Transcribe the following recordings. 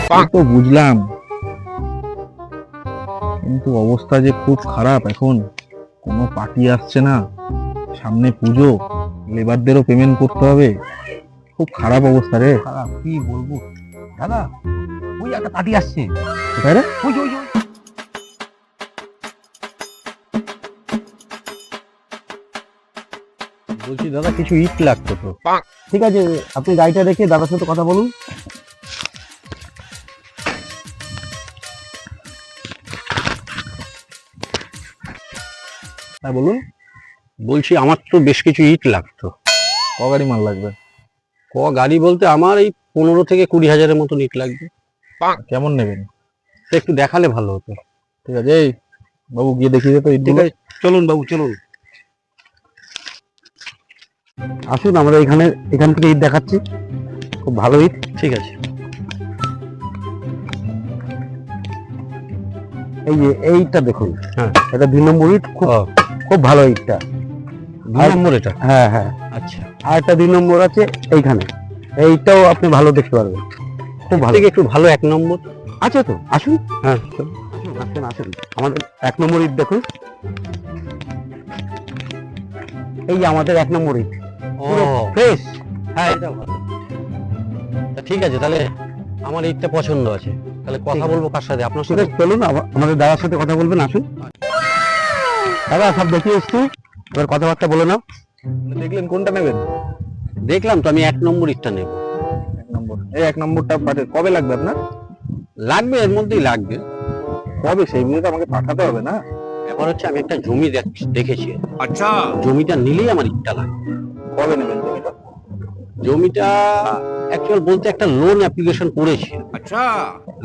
তো বুঝলাম, কিন্তু অবস্থা যে খুব খারাপ এখন। কোনো পার্টি আসছে না, সামনে পুজো, লেবারদেরও পেমেন্ট করতে হবে। খুব খারাপ অবস্থা রে। খারাপ কি বলবো দাদা, ওই একটা পার্টি আসছে। কোথায় রে? ওই যে, ওই যে, বলছি দাদা, কিছু ইট লাগতো তো। ঠিক আছে, আপনি গাড়িটা রেখে দাদার সাথে কথা বলুন। হ্যাঁ বলুন। বলছি আমার তো বেশ কিছু ইট লাগতো। ক গাড়ি মাল লাগবে? গাড়ি বলতে আমার এই 15 থেকে 20 হাজারের মতো ইট লাগবে। কেমন নেবেন? তো একটু দেখালে ভালো হতো। ঠিক আছে, এই বাবু গিয়ে দেখিয়ে দে তো ঠিক ইটগুলো। আছে, চলুন বাবু চলুন। আসুন, আমরা এখান থেকে ইট দেখাচ্ছি, খুব ভালো ইট। ঠিক আছে। এই যে এইটা দেখুন, হ্যাঁ। এটা 2 নম্বর ইট, খুব ও, খুব ভালো ইটটা। 2 নম্বর এটা? হ্যাঁ হ্যাঁ। আচ্ছা, আর একটা 2 নম্বর আছে এইখানে, এইটাও আপনি ভালো দেখতে পারবেন, খুব ভালো। থেকে একটু ভালো 1 নম্বর আছে তো, আসুন। হ্যাঁ। আসুন আসুন আসুন, আমাদের 1 নম্বর ইট দেখুন। এই যে আমাদের 1 নম্বর ইট, ও ফ্রেশ। হ্যাঁ, এটা ভালো। তা ঠিক আছে, তাহলে আমার ইটটা পছন্দ আছে। তাহলে কথা বলবো কার সাথে? আপনার ঠিক সাথে? আছে, চলুন আমাদের দাদার সাথে কথা বলবেন, আসুন। দাদা সব দেখিয়ে এসছি, এবার কথাবার্তা বলে নাও। দেখলেন কোনটা নেবেন? দেখলাম তো, আমি 1 নম্বর ইটটা নেব। 1 নম্বর। এই 1 নম্বরটা কবে লাগবে আপনার? লাগবে, এর মধ্যেই লাগবে। কবে সেই নিয়ে তো আমাকে পাঠাতে হবে না? ব্যাপার হচ্ছে, আমি একটা জমি দেখেছি। আচ্ছা, জমিটা নিলেই আমার ইটটা লাগবে। কবে নেবেন জমিটা? জমিটা অ্যাকচুয়াল বলতে একটা লোন অ্যাপ্লিকেশন করেছি। আচ্ছা,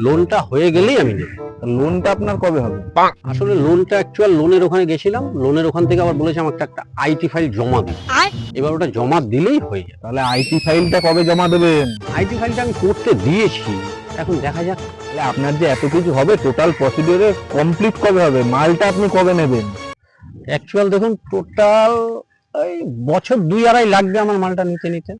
লোনটা হয়ে গেলেই আমি নেব। লোনটা আপনার কবে হবে? আসলে লোনটা অ্যাকচুয়াল লোনের ওখানে গেছিলাম, লোনের ওখান থেকে আবার বলেছে আমাকে একটা আইটি ফাইল জমা দিতে। এবার ওটা জমা দিলেই হয়ে যাবে। তাহলে আইটি ফাইলটা কবে জমা দেবেন? আইটি ফাইলটা আমি করতে দিয়েছি, এখন দেখা যাক। তাহলে আপনার যে এত কিছু হবে, টোটাল প্রসিডিওরে কমপ্লিট কবে হবে? মালটা আপনি কবে নেবেন? অ্যাকচুয়াল দেখুন, টোটাল এই বছর 2-2.5 লাগবে আমার মালটা নিতে নিতে।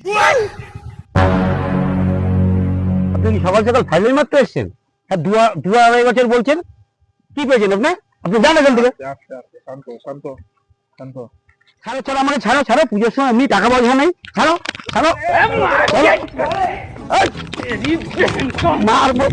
আপনি কি সকাল সকাল ফাইনাল মারতে এসছেন? হ্যাঁ, 2-2.5 বছর বলছেন, কি পেয়েছেন আপনি? আপনি জান এখান থেকে। শান্ত শান্ত শান্ত। ছাড়ো ছাড়ো, আমাকে ছাড়ো ছাড়ো, পুজোর সময় এমনি টাকা পয়সা নেই, ছাড়ো ছাড়ো। মারবো।